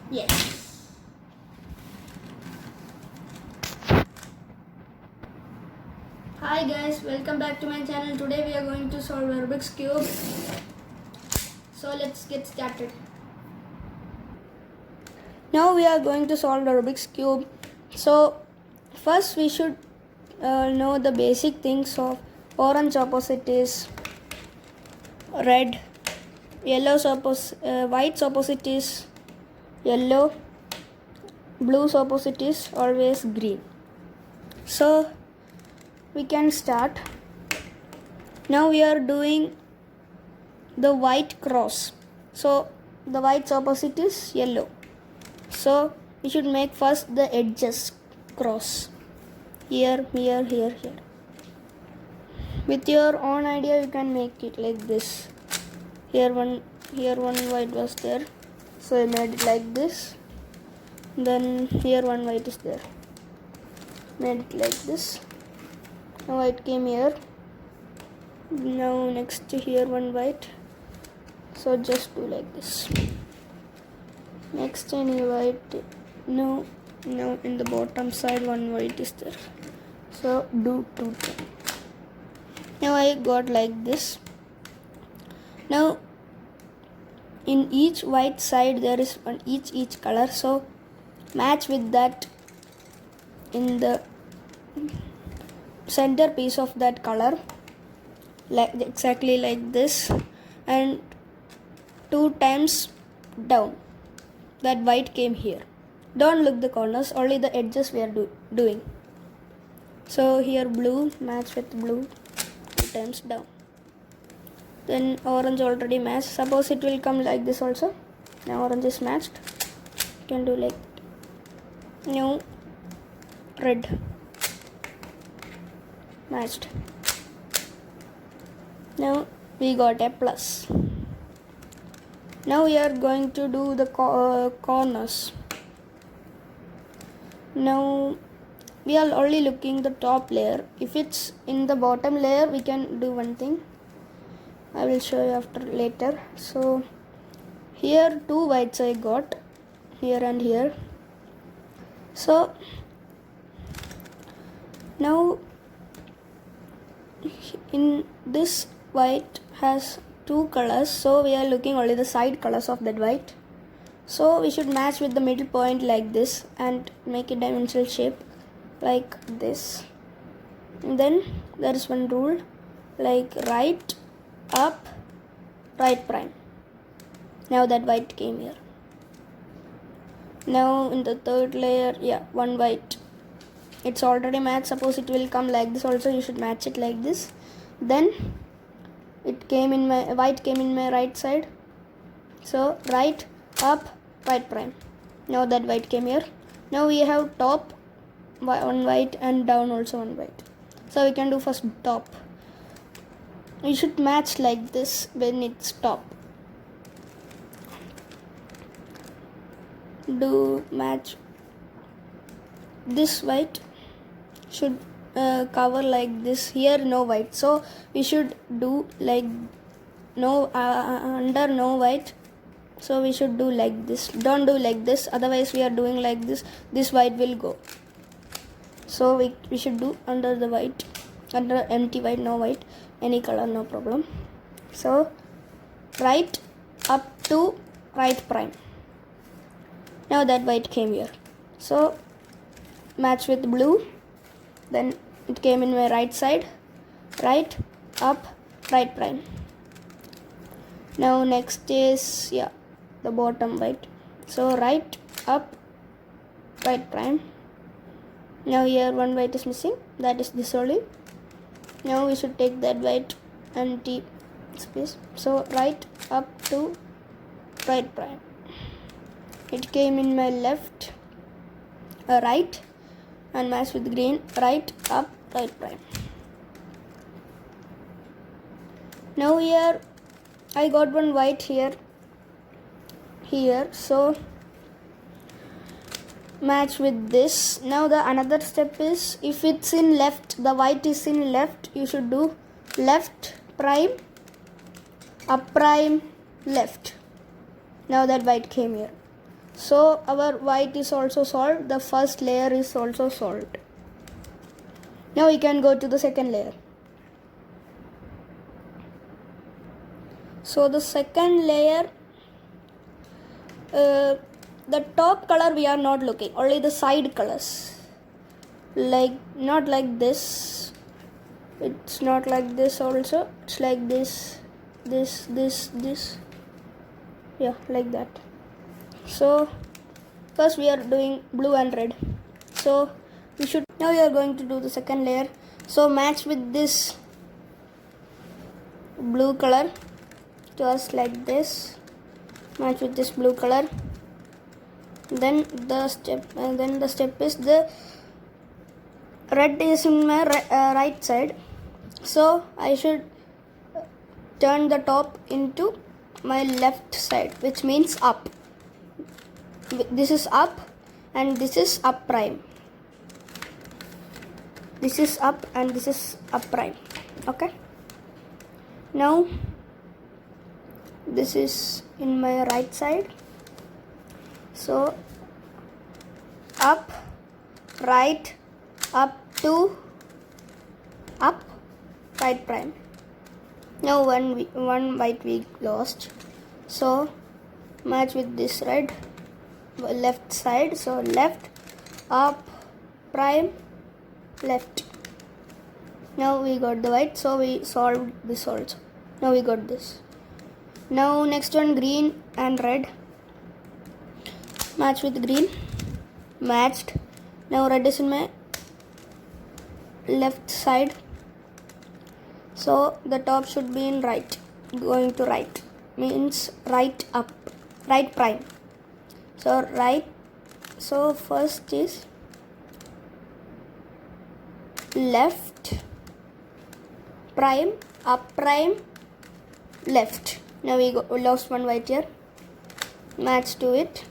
Yes. Hi guys, welcome back to my channel. Today we are going to solve Rubik's Cube. So let's get started. Now we are going to solve the Rubik's Cube. So first we should know the basic things of orange opposite is red, white's opposite is yellow, blue's opposite is always green. So we can start. Now we are doing the white cross. So the white's opposite is yellow. So we should make first the edges cross. Here, here, here, here. With your own idea you can make it like this. Here one white was there. So I made it like this. Then here one white is there. Made it like this. Now white came here. Now next here one white. So just do like this. Next any white. Now in the bottom side one white is there. So do two. Now I got like this. Now in each white side there is one each color. So match with that in the center piece of that color, like exactly like this, and 2 times down. That white came here. Don't look the corners, only the edges we are doing. So here blue, match with blue, 2 times down. Then orange already matched. Suppose it will come like this also. Now orange is matched. You can do like new red matched. Now we got a plus. Now we are going to do the corners. Now we are only looking the top layer. If it's in the bottom layer we can do one thing. I will show you after later. So here 2 whites I got, here and here. So now in this white has 2 colors, so we are looking only the side colors of that white. So we should match with the middle point like this and make a dimensional shape like this. And then there is one rule, like right, up, right prime. Now that white came here. Now in the third layer, one white. It's already matched. Suppose it will come like this also, you should match it like this. Then white came in my right side. So right, up, right prime. Now that white came here. Now we have top one white and down also one white. So we can do first top. You should match like this when it's top. Do match this white should cover like this. Here no white, so we should do like no under no white. So we should do like this. Don't do like this, otherwise we are doing like this, this white will go. So we should do under the white, under empty white, no white, any color, no problem. So right up to right prime. Now that white came here. So match with blue. Then it came in my right side. Right, up, right prime. Now next is the bottom white. So right, up, right prime. Now here one white is missing. That is this only. Now we should take that white empty space. So right, up to right prime. It came in my left, right, and match with green. Right, up, right prime. Now here I got one white here. So match with this. Now the another step is, if it's in left, the white is in left, you should do left prime, up prime, left. Now that white came here. So our white is also solved. The first layer is also solved. Now we can go to the second layer. So the second layer, the top color we are not looking, only the side colors. Like not like this. It's not like this also. It's like this. Yeah, like that. So first we are doing blue and red. So now we are going to do the second layer. So match with this blue color, just like this. Match with this blue color. Then the step is the red is in my right side. So I should turn the top into my left side, which means up. This is up and this is up prime. This is up and this is up prime. Okay. Now this is in my right side. So up, right, up to up, right prime. Now one white we lost. So match with this red, left side. So left, up, prime, left. Now we got the white. So we solved this also. Now we got this. Now next one, green and red. Match with green. Matched. Now red is in my left side. So the top should be in right. Going to right means right up, right prime. So right. So first is left prime, up prime, left. Now we lost one white here. Match to it.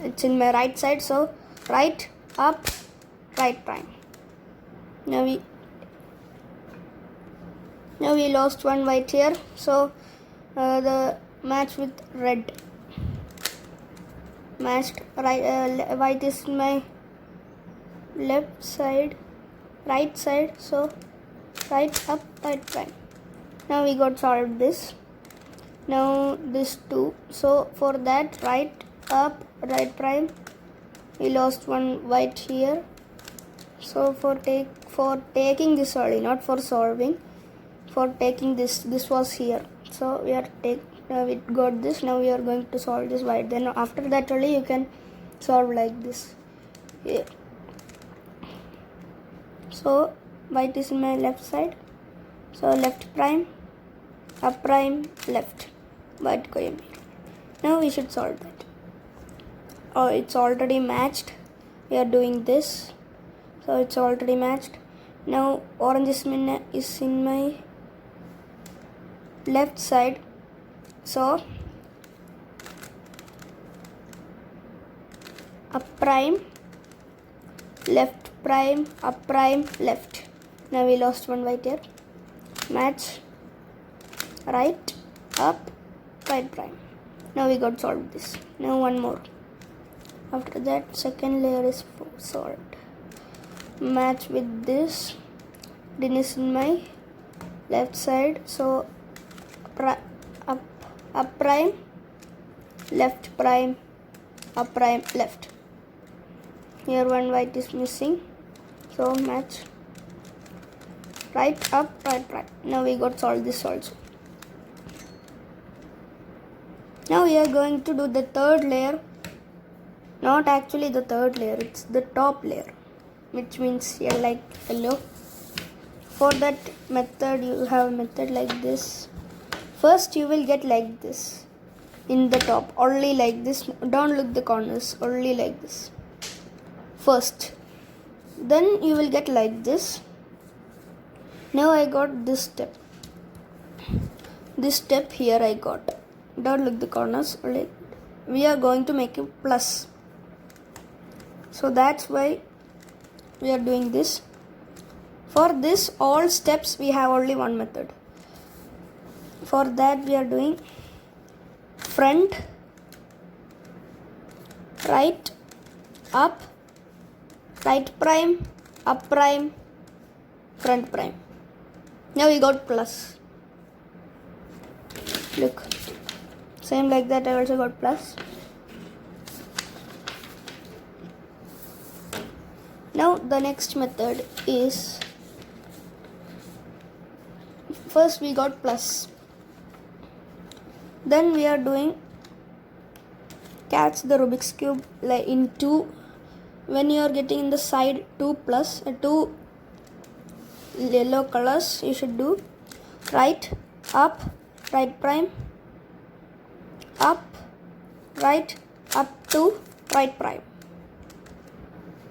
It's in my right side. So right, up, right prime. Now we lost one white here. So the match with red. Matched right. White is in my left side, right side. So right, up, right prime. Now we got solved this. Now this two. So for that, right, up, right prime. We lost one white here. So for taking this only, not for solving. For taking this was here. So we got this. Now we are going to solve this white. Then after that only you can solve like this. Here. So white is in my left side. So left prime, up prime, left. White going here. Now we should solve that. Oh, it's already matched. We are doing this. So it's already matched. Now orange is in my left side. So up prime, left prime, up prime, left. Now we lost one white here. Match right, up, right prime. Now we got solved this. Now one more. After that, second layer is solved. Match with this. Green is in my left side. So up prime, left prime, up prime, left. Here one white is missing. So match right, up, right prime. Now we got solved this also. Now we are going to do the third layer. Not actually the third layer, it's the top layer, which means here like yellow. For that method, you have a method like this. First you will get like this in the top, only like this. Don't look the corners, only like this first. Then you will get like this. Now I got this step. This step here I got. Don't look the corners, only. We are going to make a plus. So that's why we are doing this. For this all steps we have only one method. For that we are doing front, right, up, right prime, up prime, front prime. Now we got plus. Look, same like that I also got plus. Now the next method is, first we got plus, then we are doing catch the Rubik's cube like in two. When you are getting in the side 2 plus 2 yellow colors, you should do right, up, right prime, up, right, up to right prime.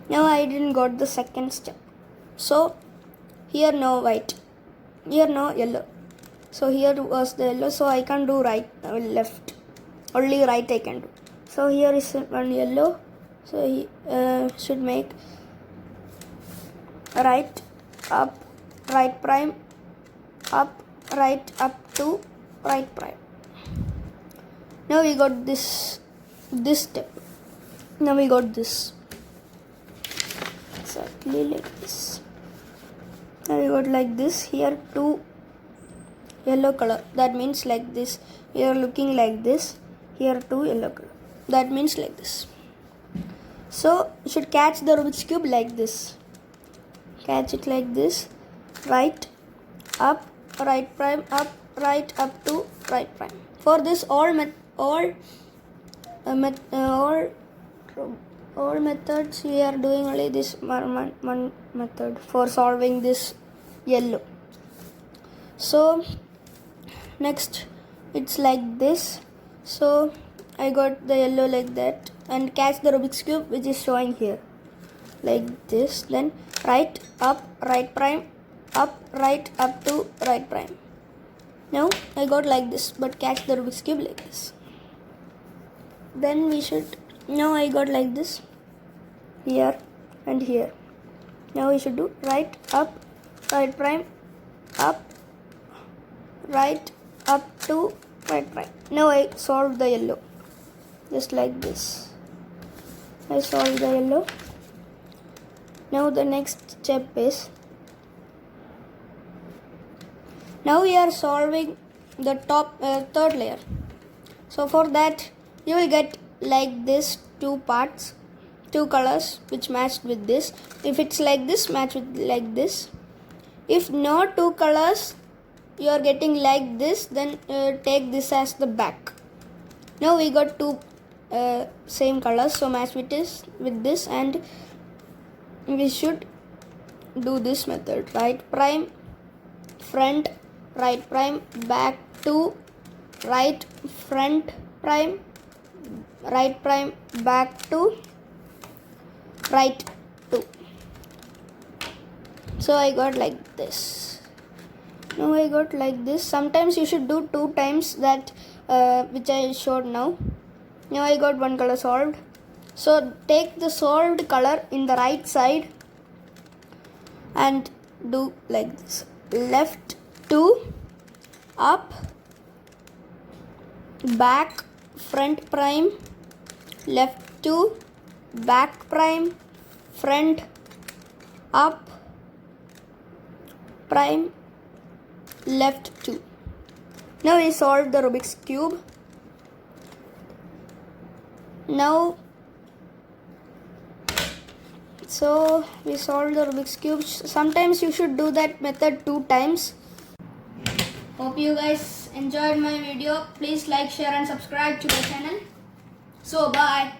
Now I didn't got the second step, so here no white, here no yellow, so here was the yellow, so I can't do right, left, only right I can do. So here is one yellow, so he should make right, up, right prime, up, right, up to right prime. Now we got this step. Now we got this exactly like this. Now we got like this. Here two yellow color, that means like this. We are looking like this. Here two yellow color, that means like this. So you should catch the Rubik's cube like this. Catch it like this. Right, up, right prime, up, right, up to right prime. For this all methods we are doing only this one method for solving this yellow. So next it's like this. So I got the yellow like that, and catch the Rubik's cube which is showing here like this. Then right, up, right prime, up, right, up to right prime. Now I got like this, but catch the Rubik's cube like this. Then we should, now I got like this here and here. Now we should do right, up, right prime, up, right, up to right prime. Now I solved the yellow just like this. I solved the yellow. Now the next step is, now we are solving the top third layer. So for that you will get like this two parts, two colors which matched with this. If it's like this, match with like this. If no two colors you are getting like this, then take this as the back. Now we got two same colors, so match with this, and we should do this method. Right prime, front, right prime, back to right, front prime, right prime, back to right 2. So I got like this. Now I got like this. Sometimes you should do 2 times that which I showed now. Now I got one color solved. So take the solved color in the right side and do like this. Left 2, up, back, front prime, left 2, back prime, front, up, prime, left 2. Now we solved the Rubik's cube. Now, so we solved the Rubik's cube. Sometimes you should do that method 2 times. Hope you guys enjoyed my video. Please like, share and subscribe to my channel. So bye.